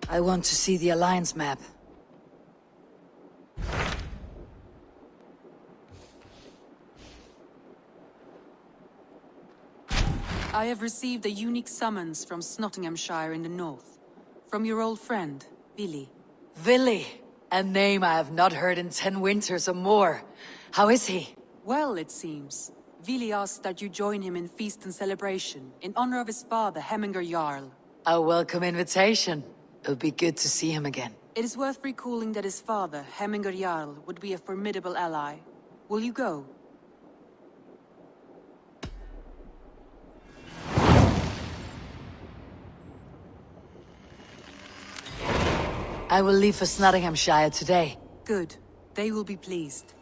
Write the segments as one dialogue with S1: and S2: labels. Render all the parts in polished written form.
S1: I want to see the Alliance map.
S2: I have received a unique summons from Nottinghamshire in the north. From your old friend, Vili.
S1: Vili! A name I have not heard in 10 winters or more. How is he?
S2: Well, it seems. Vili asked that you join him in feast and celebration, in honor of his father, Hemminger JARL.
S1: A welcome invitation. It'll be good to see him again.
S2: It is worth recalling that his father, Hemminger JARL, would be a formidable ally. Will you go?
S1: I will leave for Nottinghamshire today.
S2: Good. They will be pleased.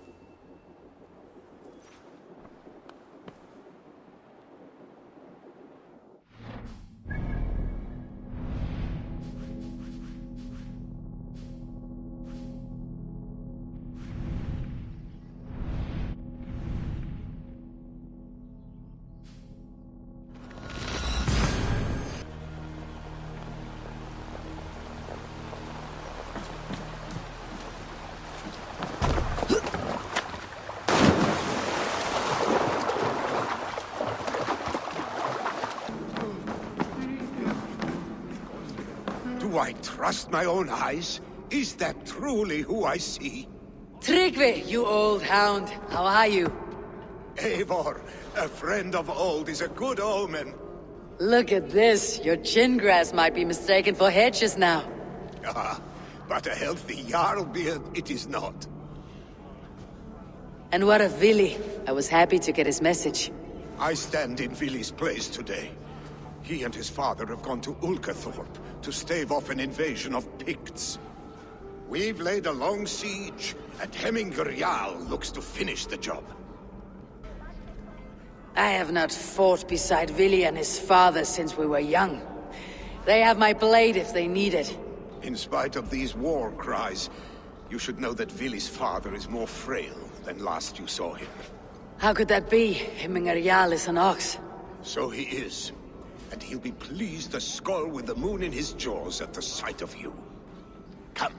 S3: Do I trust my own eyes? Is that truly who I see?
S1: Tryggvi, you old hound. How are you?
S3: Eivor, a friend of old is a good omen.
S1: Look at this. Your chin grass might be mistaken for hedges now.
S3: Ah, but a healthy Jarl beard it is not.
S1: And what of Vili? I was happy to get his message.
S3: I stand in Vili's place today. He and his father have gone to Ulkathorp to stave off an invasion of Picts. We've laid a long siege, and Hemminger Jarl looks to finish the job.
S1: I have not fought beside Vili and his father since we were young. They have my blade if they need it.
S3: In spite of these war cries, you should know that Vili's father is more frail than last you saw him.
S1: How could that be? Hemminger Jarl is an ox.
S3: So he is. And he'll be pleased as skull with the moon in his jaws at the sight of you. Come,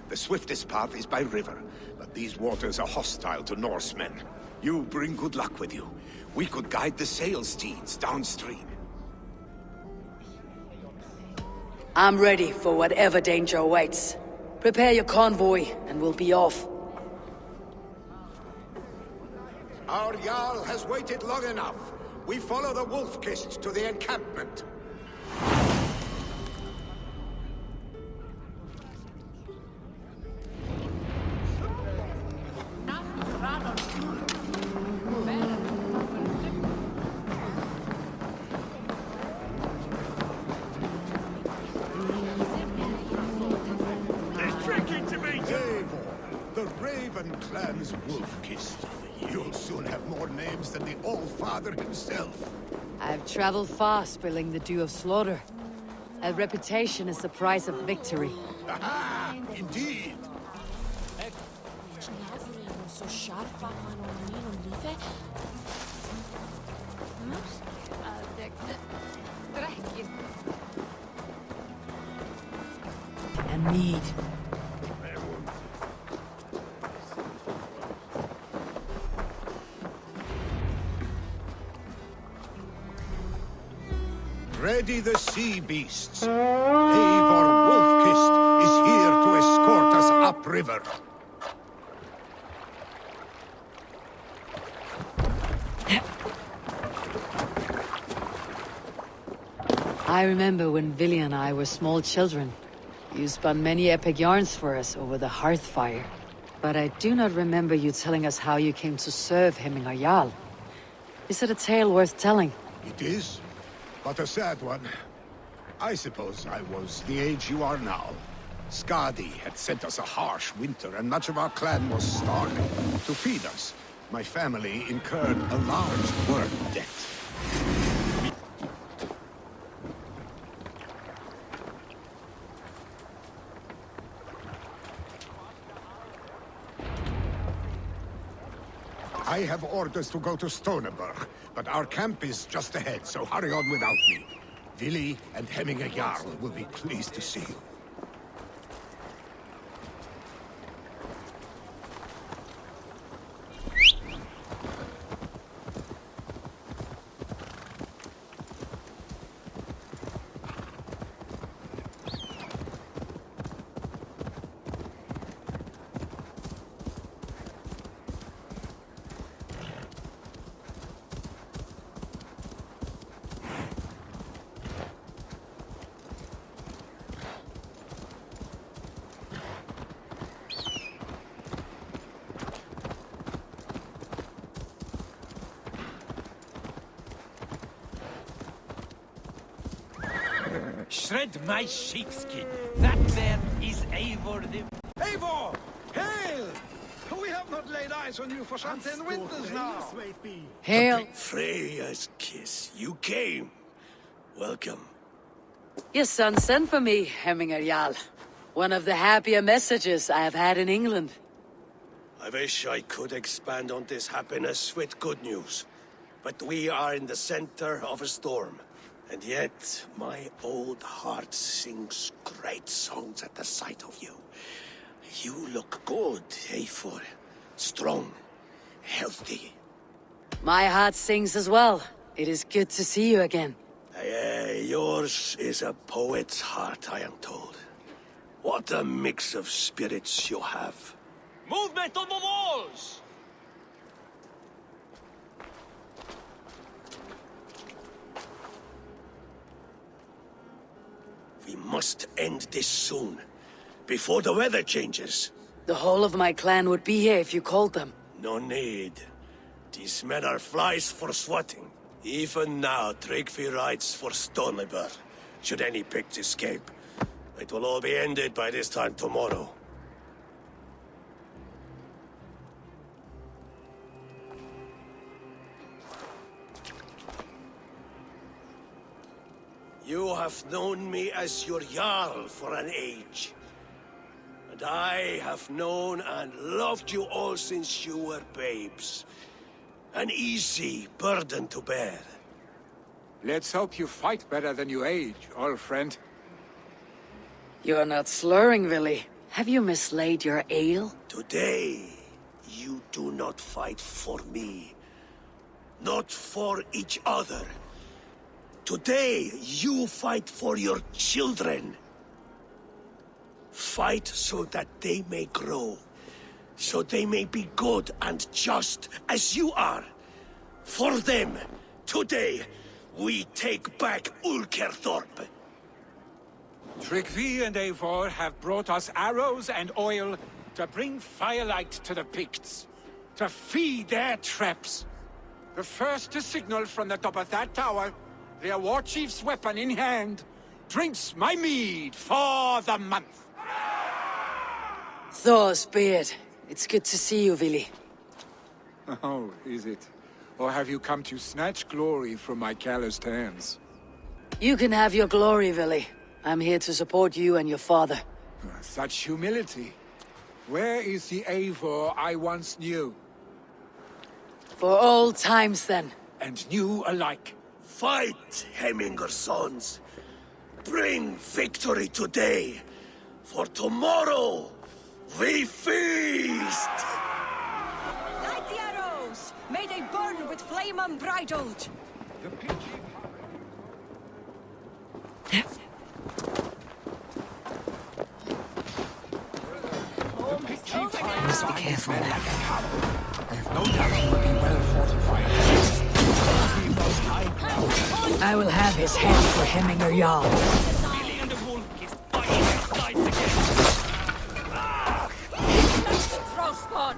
S3: the swiftest path is by river, but these waters are hostile to Norsemen. You bring good luck with you. We could guide the sail steeds downstream.
S1: I'm ready for whatever danger awaits. Prepare your convoy, and we'll be off.
S3: Our Jarl has waited long enough. We follow the Wolf-Kist to the encampment. The Raven Clan's Wolf-Kist. You'll soon have more names than the All-Father himself.
S1: I've traveled far, spilling the dew of slaughter. A reputation is the price of victory.
S3: Aha! Indeed!
S1: And mead.
S3: Ready the sea beasts. Eivor Wolf-Kist is here to escort us upriver.
S1: I remember when Vili and I were small children. You spun many epic yarns for us over the hearth fire. But I do not remember you telling us how you came to serve Hemminger Jarl. Is it a tale worth telling?
S3: It is, but a sad one. I suppose I was the age you are now. Skadi had sent us a harsh winter, and much of our clan was starving. To feed us, my family incurred a large work debt. I have orders to go to Stoneberg, but our camp is just ahead, so hurry on without me. Vili and Hemminger Jarl will be pleased to see you.
S4: Shred my sheepskin. That there is Eivor the...
S5: Eivor! Hail! We have not laid eyes on you for some 10 winters now.
S1: Hail.
S6: Freya's kiss. You came. Welcome.
S1: Your son sent for me, Hemminger Jarl. One of the happier messages I have had in England.
S6: I wish I could expand on this happiness with good news. But we are in the center of a storm. And yet, my old heart sings great songs at the sight of you. You look good, Eivor. Strong, healthy.
S1: My heart sings as well. It is good to see you again.
S6: Yours is a poet's heart, I am told. What a mix of spirits you have.
S4: Movement on the walls!
S6: We must end this soon, before the weather changes.
S1: The whole of my clan would be here if you called them.
S6: No need. These men are flies for swatting. Even now, Tryggvi rides for Stonebur. Should any picked escape, it will all be ended by this time tomorrow. You have known me as your Jarl for an age. And I have known and loved you all since you were babes. An easy burden to bear.
S5: Let's hope you fight better than you age, old friend.
S1: You're not slurring, Willy. Have you mislaid your ale?
S6: Today, you do not fight for me. Not for each other. Today, you fight for your children. Fight so that they may grow. So they may be good and just as you are. For them, today, we take back Ulkerthorpe.
S5: Tryggvi and Eivor have brought us arrows and oil to bring firelight to the Picts. To feed their traps. The first to signal from the top of that tower, their war chief's weapon in hand, drinks my mead for the month.
S1: Thor's beard. It's good to see you, Willy.
S5: Oh, is it? Or have you come to snatch glory from my calloused hands?
S1: You can have your glory, Willy. I'm here to support you and your father.
S5: Such humility. Where is the Eivor I once knew?
S1: For old times, then.
S5: And new alike.
S6: Fight, Hemminger sons. Bring victory today. For tomorrow, we feast!
S7: Light the arrows! May they burn with flame unbridled!
S1: Must be careful now.
S5: No doubt he will be well fortified.
S1: I will have his head for Hemminger Jarl.
S4: Billy and the wolf is biting their sides again.
S7: Frostborn!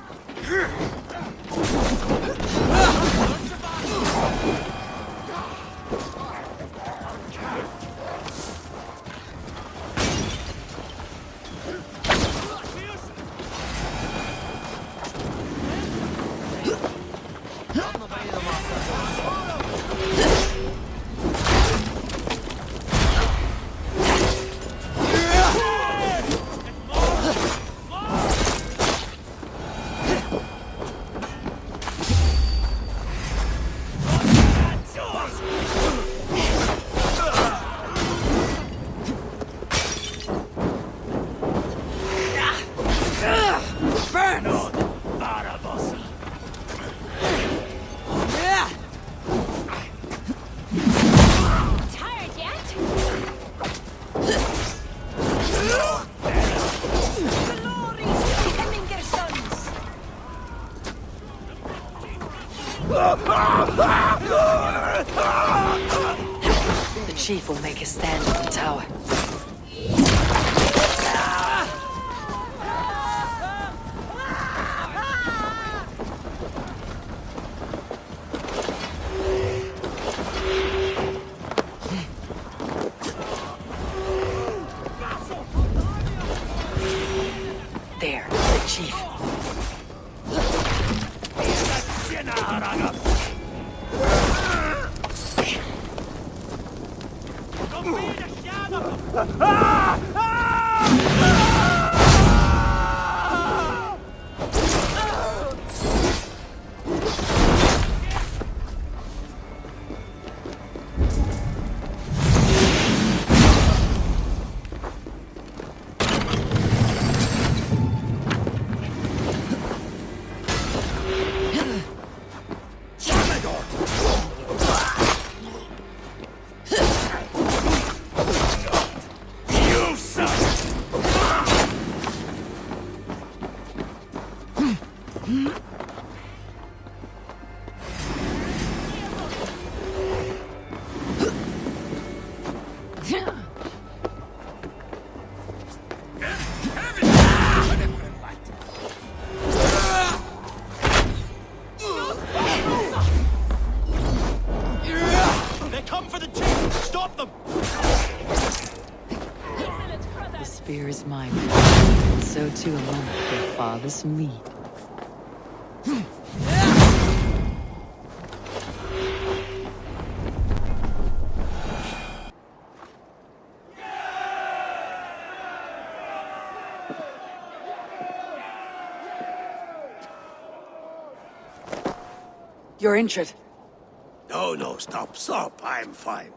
S1: The chief will make a stand on the tower.
S4: They come for the chief! Stop them!
S1: The spear is mine. And so too a monk your father's mead. You're injured.
S6: No, stop. I'm fine.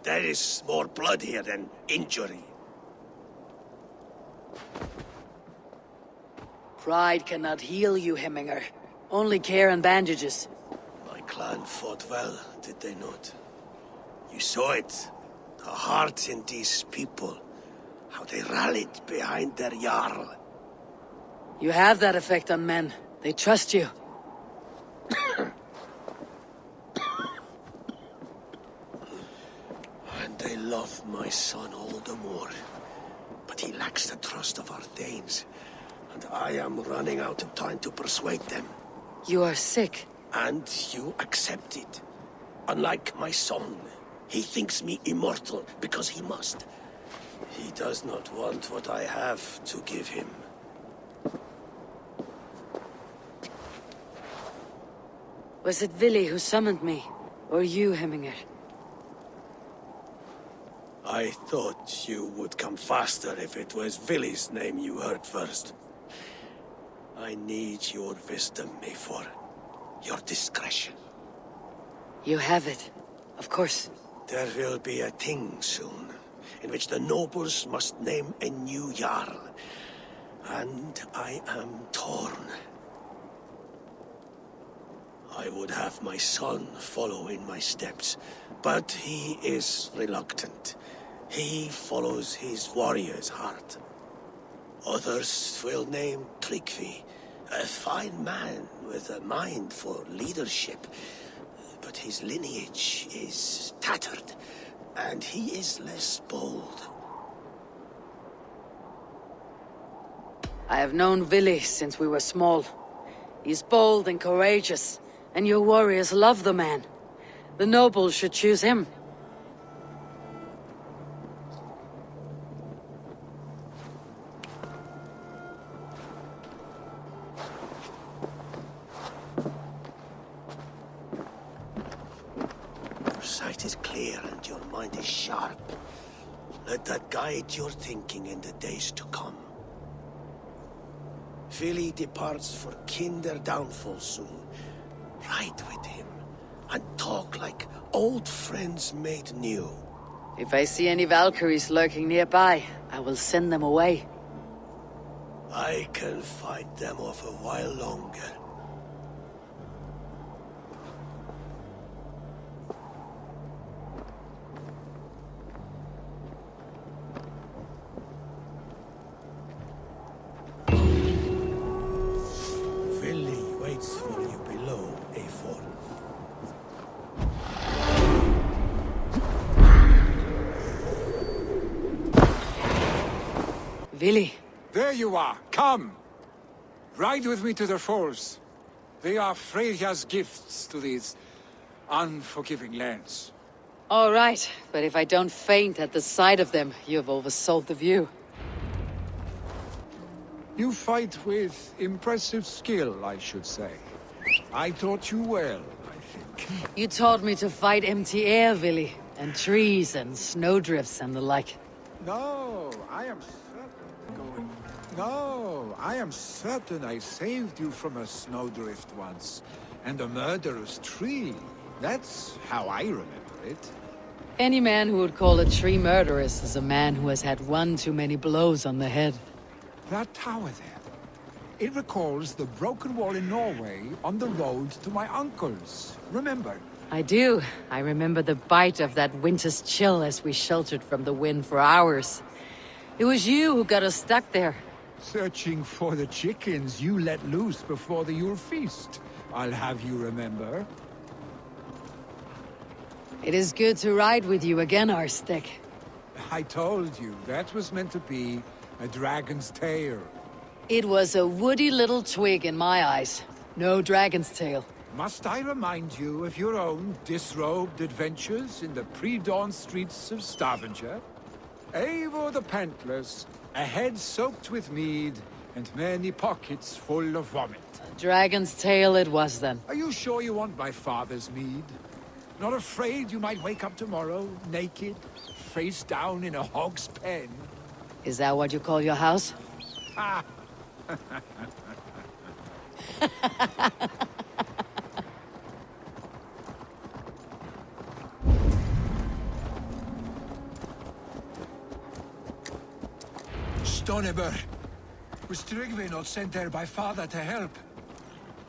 S6: There is more blood here than injury.
S1: Pride cannot heal you, Hemminger. Only care and bandages.
S6: My clan fought well, did they not? You saw it. The heart in these people. How they rallied behind their Jarl.
S1: You have that effect on men. They trust you.
S6: And they love my son all the more. But he lacks the trust of our Danes. And I am running out of time to persuade them.
S1: You are sick.
S6: And you accept it. Unlike my son, he thinks me immortal because he must. He does not want what I have to give him.
S1: Was it Vili who summoned me? Or you, Hemminger?
S6: I thought you would come faster if it was Vili's name you heard first. I need your wisdom, Mayfor. Your discretion.
S1: You have it. Of course.
S6: There will be a thing soon, in which the nobles must name a new Jarl. And I am torn. I would have my son follow in my steps, but he is reluctant. He follows his warrior's heart. Others will name Tryggvi, a fine man with a mind for leadership. But his lineage is tattered, and he is less bold.
S1: I have known Vili since we were small. He's bold and courageous, and your warriors love the man. The nobles should choose him.
S6: Your sight is clear and your mind is sharp. Let that guide your thinking in the days to come. Vili departs for Kinder downfall soon. Ride with him, and talk like old friends made new.
S1: If I see any Valkyries lurking nearby, I will send them away.
S6: I can fight them off a while longer. Vili waits for you below, A4.
S1: Vili.
S5: There you are. Come. Ride with me to the falls. They are Freya's gifts to these unforgiving lands.
S1: All right, but if I don't faint at the sight of them, you have oversold the view.
S5: You fight with impressive skill, I should say. I taught you well, I think.
S1: You taught me to fight empty air, Vili, And trees and snowdrifts and the like.
S5: No, I am certain going. No, I am certain I saved you from a snowdrift once. And a murderous tree. That's how I remember it.
S1: Any man who would call a tree murderous is a man who has had one too many blows on the head.
S5: That tower there. It recalls the broken wall in Norway on the road to my uncle's. Remember?
S1: I do. I remember the bite of that winter's chill as we sheltered from the wind for hours. It was you who got us stuck there.
S5: Searching for the chickens you let loose before the Yule feast. I'll have you remember.
S1: It is good to ride with you again, Arstic.
S5: I told you, that was meant to be a dragon's tail.
S1: It was a woody little twig in my eyes. No dragon's tail.
S5: Must I remind you of your own disrobed adventures in the pre-dawn streets of Stavanger? Eivor the Pantless, a head soaked with mead, and many pockets full of vomit.
S1: A dragon's tail it was then.
S5: Are you sure you want my father's mead? Not afraid you might wake up tomorrow, naked, face down in a hog's pen?
S1: Is that what you call your house?
S5: Ha! Stoneber, was Tryggvi not sent there by father to help?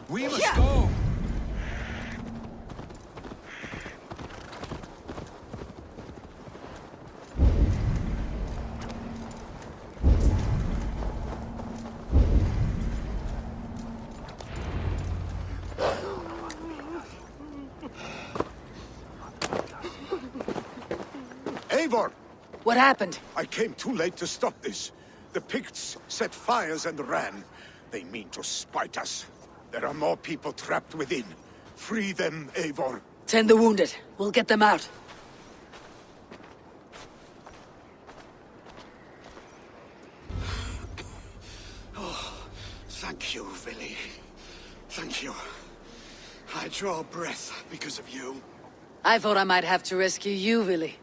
S5: We must go!
S3: Eivor!
S1: What happened?
S3: I came too late to stop this. The Picts set fires and ran. They mean to spite us. There are more people trapped within. Free them, Eivor.
S1: Tend the wounded. We'll get them out.
S6: Thank you, Vili. Thank you. I draw breath because of you.
S1: I thought I might have to rescue you, Vili.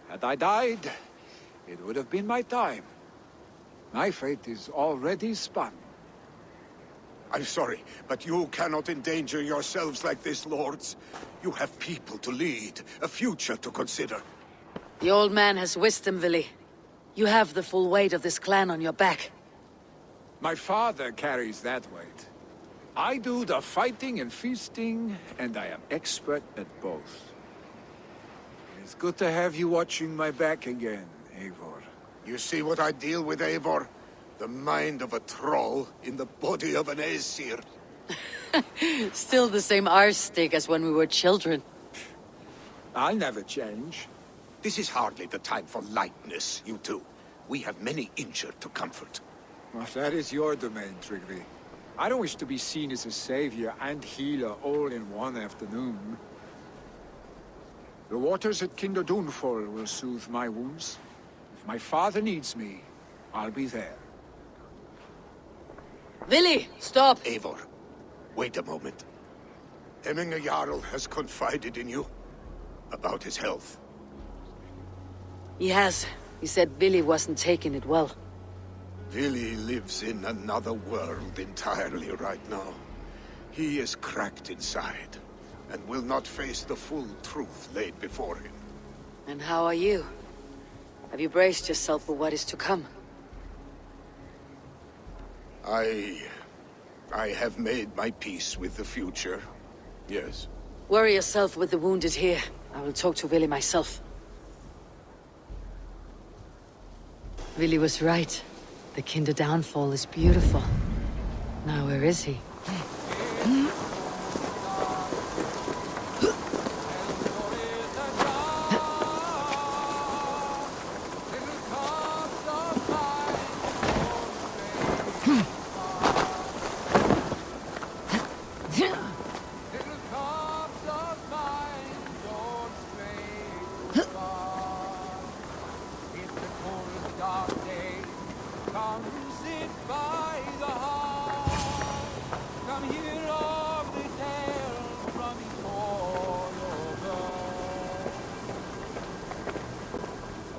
S5: Had I died, it would have been my time. My fate is already spun.
S3: I'm sorry, but you cannot endanger yourselves like this, lords. You have people to lead, a future to consider.
S1: The old man has wisdom, Vili. You have the full weight of this clan on your back.
S5: My father carries that weight. I do the fighting and feasting, and I am expert at both. It's good to have you watching my back again, Eivor.
S3: You see what I deal with, Eivor? The mind of a troll in the body of an Aesir.
S1: Still the same Arstic as when we were children.
S5: I'll never change.
S3: This is hardly the time for lightness, you two. We have many injured to comfort.
S5: Well, that is your domain, Tryggvi. I don't wish to be seen as a savior and healer all in one afternoon. The waters at Kinder Dunfall will soothe my wounds. If my father needs me, I'll be there.
S1: Vili, stop!
S3: Eivor, wait a moment. Hemminger Jarl has confided in you about his health.
S1: He has. He said Vili wasn't taking it well.
S3: Vili lives in another world entirely right now. He is cracked inside, and will not face the full truth laid before him.
S1: And how are you? Have you braced yourself for what is to come?
S3: I have made my peace with the future, yes.
S1: Worry yourself with the wounded here. I will talk to Vili myself. Vili was right. The Kinder downfall is beautiful. Now where is he?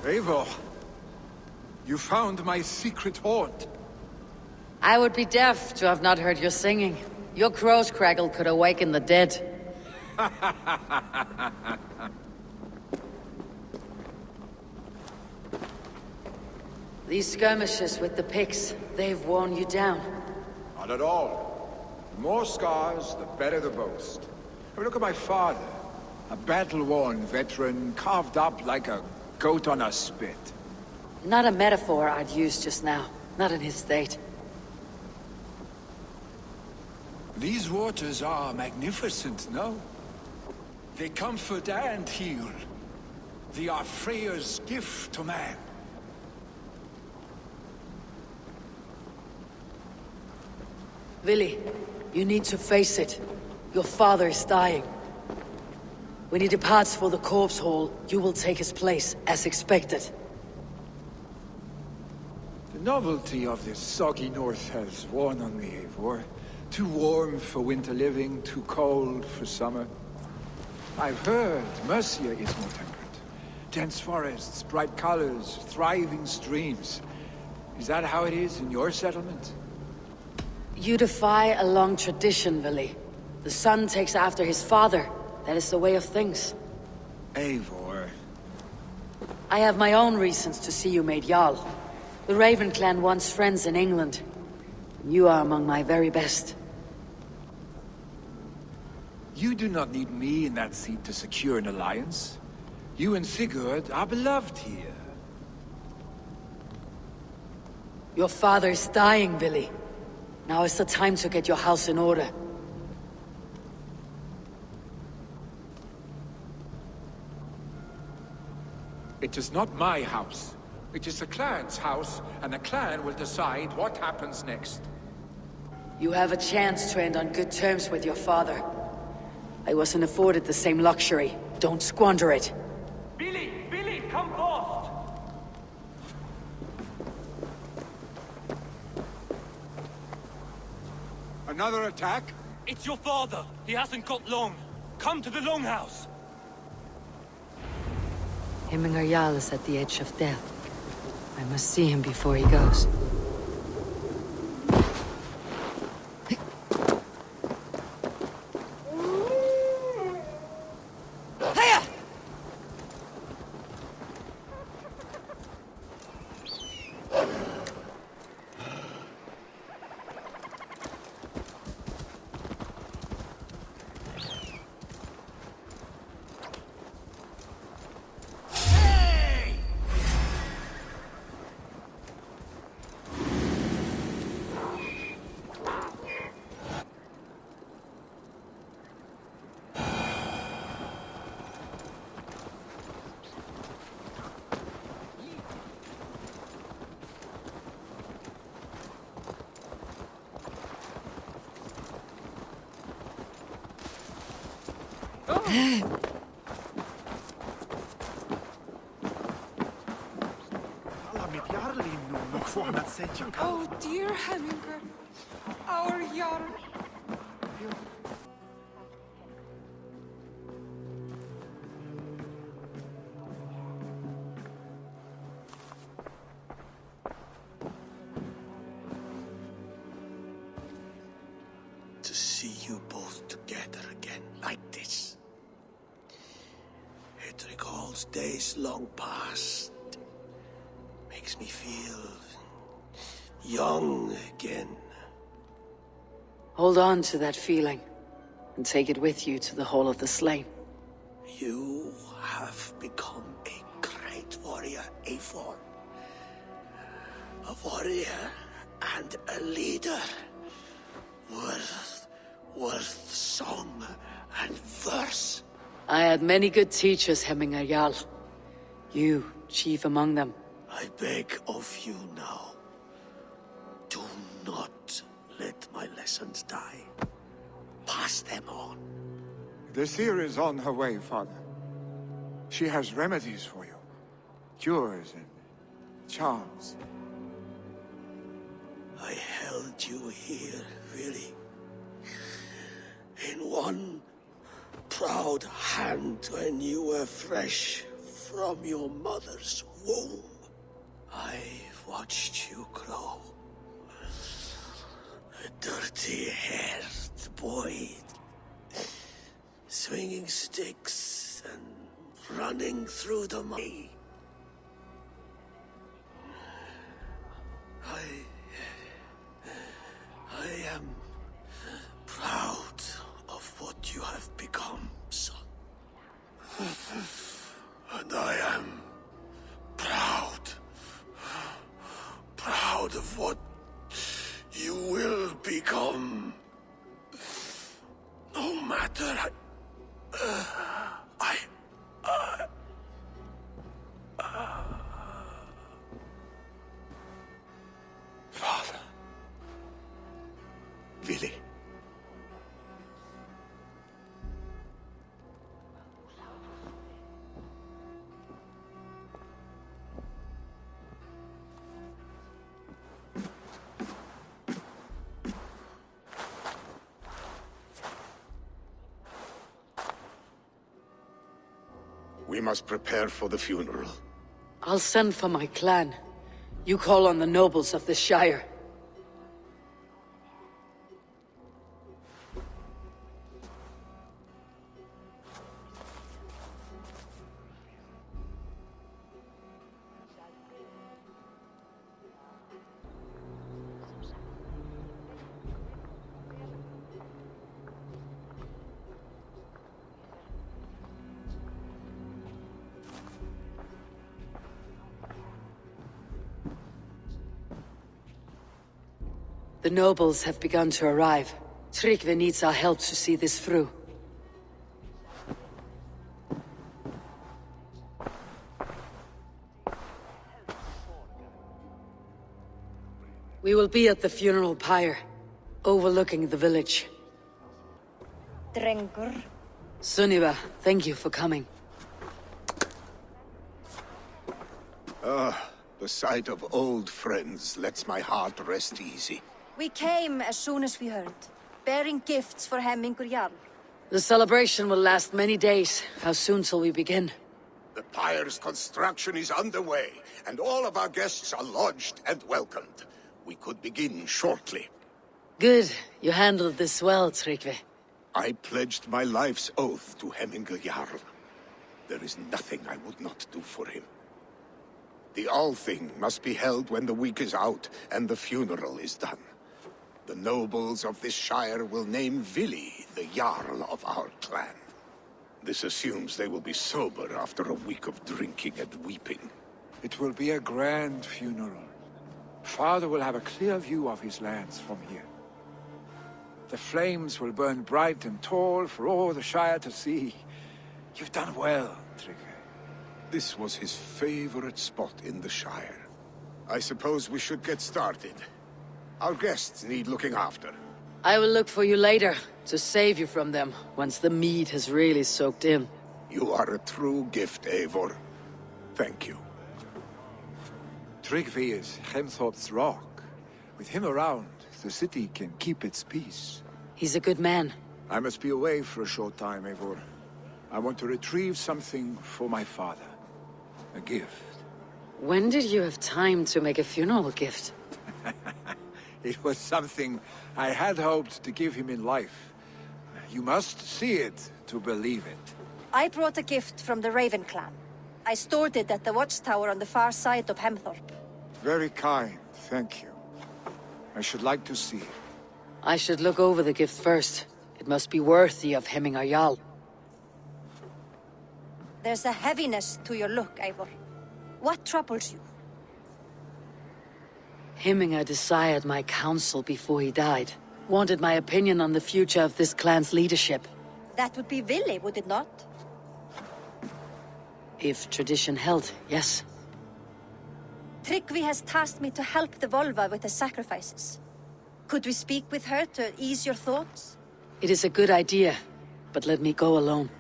S5: Eivor, you found my secret haunt.
S1: I would be deaf to have not heard your singing. Your crow's crackle could awaken the dead. These skirmishes with the Picts, they've worn you down.
S5: Not at all. The more scars, the better the boast. I mean, look at my father. A battle-worn veteran, carved up like a goat on a spit.
S1: Not a metaphor I'd use just now. Not in his state.
S5: These waters are magnificent, no? They comfort and heal. They are Freya's gift to man.
S1: Vili, you need to face it. Your father is dying. When he departs for the corpse hall, you will take his place, as expected.
S5: The novelty of this soggy north has worn on me, Eivor. Too warm for winter living, too cold for summer. I've heard Mercia is more temperate. Dense forests, bright colors, thriving streams. Is that how it is in your settlement?
S1: You defy a long tradition, Vili. The son takes after his father. That is the way of things.
S5: Eivor.
S1: I have my own reasons to see you made Jarl. The Raven clan wants friends in England. You are among my very best.
S5: You do not need me in that seat to secure an alliance. You and Sigurd are beloved here.
S1: Your father is dying, Vili. Now is the time to get your house in order.
S5: It is not my house. It is the clan's house, and the clan will decide what happens next.
S1: You have a chance to end on good terms with your father. I wasn't afforded the same luxury. Don't squander it.
S4: Billy! Billy, come fast!
S5: Another attack?
S4: It's your father. He hasn't got long. Come to the Longhouse.
S1: Himmingar Jarl is at the edge of death. I must see him before he goes.
S2: Oh, dear Hemminger. Our Jarl.
S6: To see you both together again like this. It recalls days long past. Makes me feel young again.
S1: Hold on to that feeling, and take it with you to the Hall of the Slain.
S6: You have become a great warrior, Eivor. A warrior and a leader. Worth song and verse.
S1: I had many good teachers, Hemmingar Jarl. You, chief among them.
S6: I beg of you now. Do not let my lessons die. Pass them on.
S5: The seer is on her way, Father. She has remedies for you. Cures and charms.
S6: I held you here, really. In one proud hand when you were fresh from your mother's womb. I've watched you grow. A dirty-haired boy, swinging sticks and running through the mud. I am proud of what you have become, son. And I am proud of what you will become. No matter
S3: Father. Vili. We must prepare for the funeral.
S1: I'll send for my clan. You call on the nobles of the Shire. The nobles have begun to arrive. Tryggvi needs our help to see this through. We will be at the funeral pyre, overlooking the village.
S7: Drengur.
S1: Sunniva, thank you for coming.
S3: The sight of old friends lets my heart rest easy.
S7: We came as soon as we heard, bearing gifts for Hemmingur Jarl.
S1: The celebration will last many days. How soon till we begin?
S3: The pyre's construction is underway, and all of our guests are lodged and welcomed. We could begin shortly.
S1: Good. You handled this well, Tryggvi.
S3: I pledged my life's oath to Hemmingur Jarl. There is nothing I would not do for him. The Althing must be held when the week is out and the funeral is done. The nobles of this shire will name Vili the Jarl of our clan. This assumes they will be sober after a week of drinking and weeping.
S5: It will be a grand funeral. Father will have a clear view of his lands from here. The flames will burn bright and tall for all the Shire to see. You've done well, Tryggvi.
S3: This was his favorite spot in the Shire. I suppose we should get started. Our guests need looking after.
S1: I will look for you later, to save you from them, once the mead has really soaked in.
S3: You are a true gift, Eivor. Thank you.
S5: Tryggvi is Hemthorpe's rock. With him around, the city can keep its peace.
S1: He's a good man.
S5: I must be away for a short time, Eivor. I want to retrieve something for my father. A gift.
S1: When did you have time to make a funeral gift?
S5: It was something I had hoped to give him in life. You must see it to believe it.
S7: I brought a gift from the Raven clan. I stored it at the watchtower on the far side of Hemthorpe.
S5: Very kind, thank you. I should like to see it.
S1: I should look over the gift first. It must be worthy of Hemmingur Jarl.
S7: There's a heaviness to your look, Eivor. What troubles you?
S1: Hemmingur desired my counsel before he died. Wanted my opinion on the future of this clan's leadership.
S7: That would be Vili, would it not?
S1: If tradition held, yes.
S7: Tryggvi has tasked me to help the Volva with the sacrifices. Could we speak with her to ease your thoughts?
S1: It is a good idea, but let me go alone.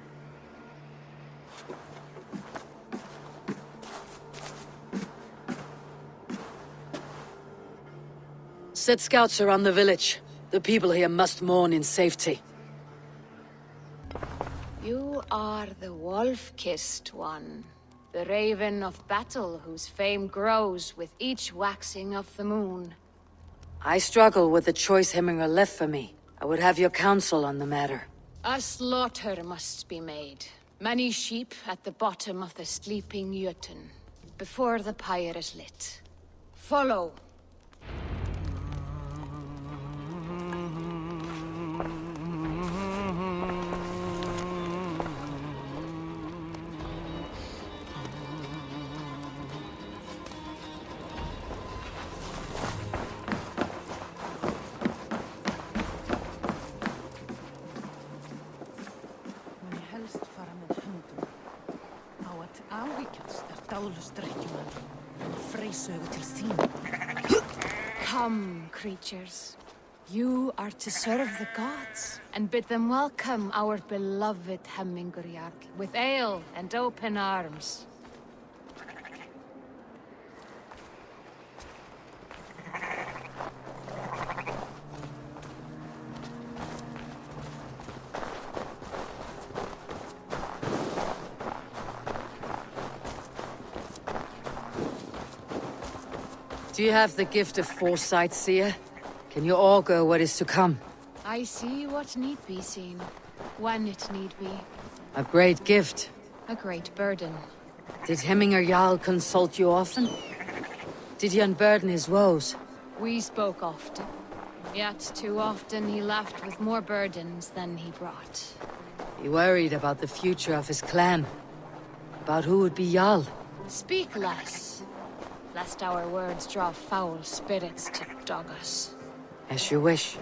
S1: Set scouts around the village. The people here must mourn in safety.
S8: You are the wolf-kissed one. The Raven of Battle, whose fame grows with each waxing of the moon.
S1: I struggle with the choice Hemminger left for me. I would have your counsel on the matter.
S8: A slaughter must be made. Many sheep at the bottom of the sleeping Jötun, before the pyre is lit. Follow. Come, creatures. You are to serve the gods, and bid them welcome our beloved Hemmingur Jarl with ale and open arms.
S1: Do you have the gift of foresight, seer? Can you augur what is to come?
S8: I see what need be seen, when it need be.
S1: A great gift.
S8: A great burden.
S1: Did Hemminger Jarl consult you often? Did he unburden his woes?
S8: We spoke often, yet too often he left with more burdens than he brought.
S1: He worried about the future of his clan. About who would be Jarl.
S8: Speak less, lest our words draw foul spirits to dog us.
S1: As you wish.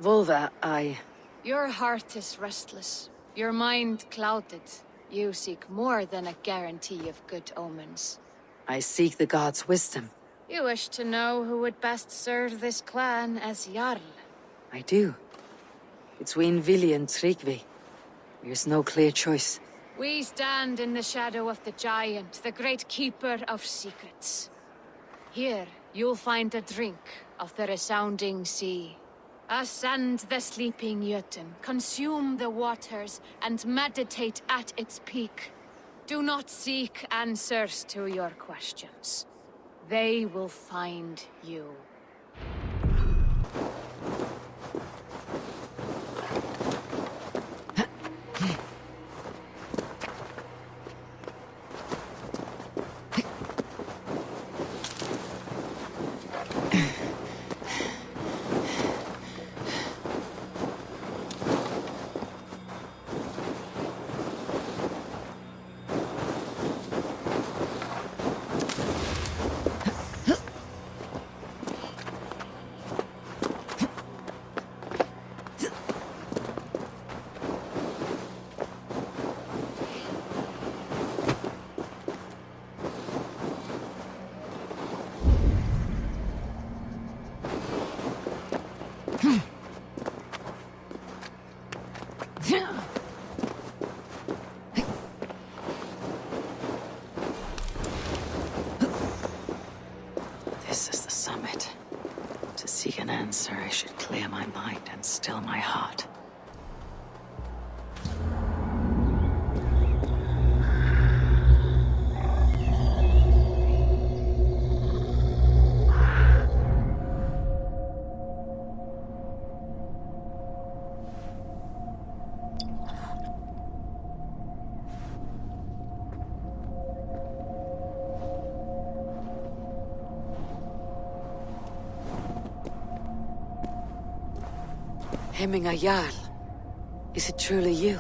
S1: Volva,
S8: Your heart is restless, your mind clouded. You seek more than a guarantee of good omens.
S1: I seek the gods' wisdom.
S8: You wish to know who would best serve this clan as Jarl.
S1: I do. Between Vili and Tryggvi, there's no clear choice.
S8: We stand in the shadow of the giant, the great keeper of secrets. Here, you'll find a drink of the resounding sea. Ascend the sleeping Jötun, consume the waters, and meditate at its peak. Do not seek answers to your questions. They will find you.
S1: This is the summit. To seek an answer, I should clear my mind and still my heart. Hemminger Jarl. Is it truly you?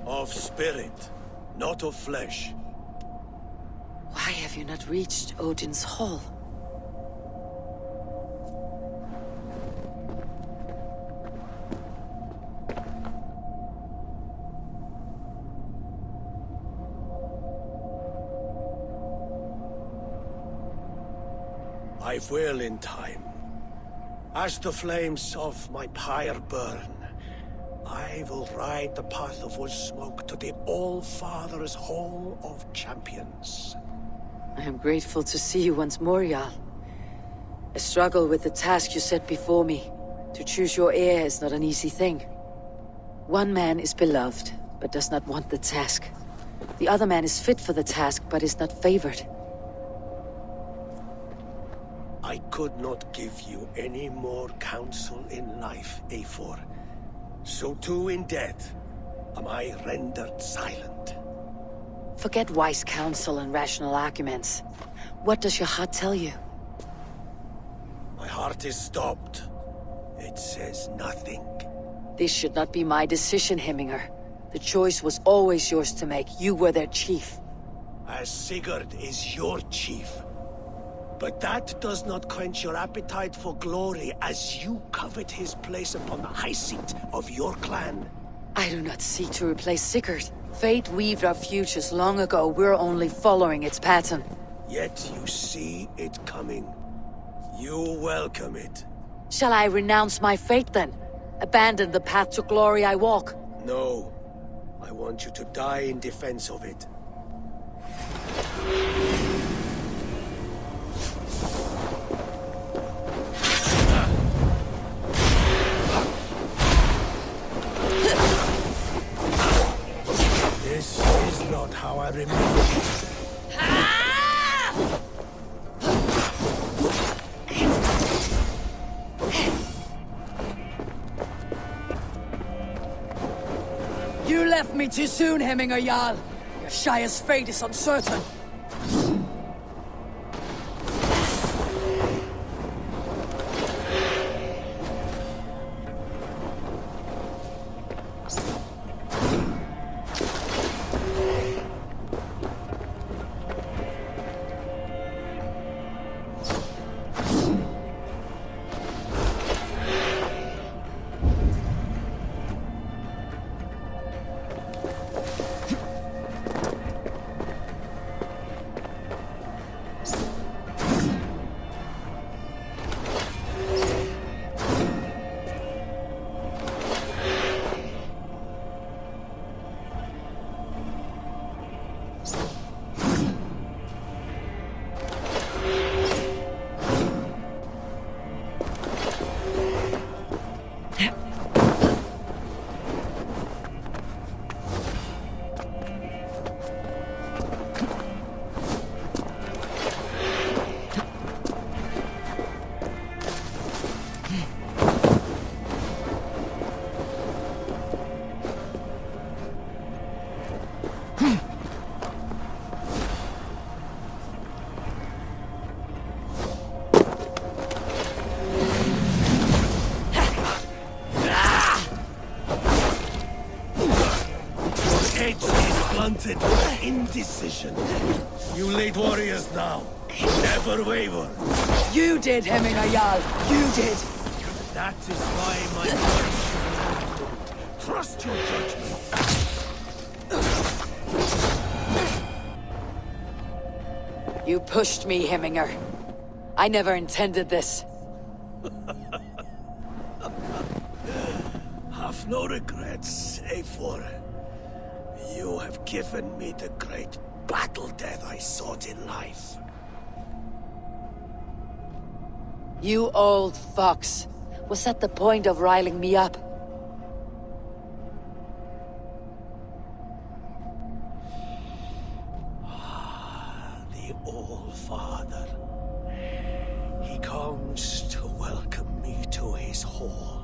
S6: Of spirit, not of flesh.
S1: Why have you not reached Odin's Hall?
S6: I will in time. As the flames of my pyre burn, I will ride the path of Woodsmoke to the All-Father's Hall of Champions.
S1: I am grateful to see you once more, Jarl. I struggle with the task you set before me. To choose your heir is not an easy thing. One man is beloved, but does not want the task. The other man is fit for the task, but is not favored.
S6: I could not give you any more counsel in life, Eivor. So too in death am I rendered silent.
S1: Forget wise counsel and rational arguments. What does your heart tell you?
S6: My heart is stopped. It says nothing.
S1: This should not be my decision, Hemminger. The choice was always yours to make. You were their chief.
S6: As Sigurd is your chief. But that does not quench your appetite for glory as you covet his place upon the high seat of your clan.
S1: I do not seek to replace Sigurd. Fate weaved our futures long ago. We're only following its pattern.
S6: Yet you see it coming. You welcome it.
S1: Shall I renounce my fate then? Abandon the path to glory I walk?
S6: No. I want you to die in defense of it. This is not how I remember it.
S1: You left me too soon, Hemminger Jarl. Your Shire's fate is uncertain.
S6: Indecision. You late warriors now. Never waver.
S1: You did, Hemminger Jarl. You did.
S6: That is why my voice. Trust your judgment.
S1: You pushed me, Hemminger. I never intended this.
S6: Have no regrets, Eivor. You have given me the great battle death I sought in life.
S1: You old fox. Was that the point of riling me up?
S6: The All-Father. He comes to welcome me to his hall.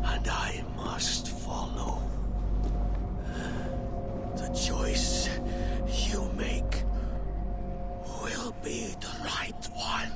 S6: And I must follow. The choice you make will be the right one.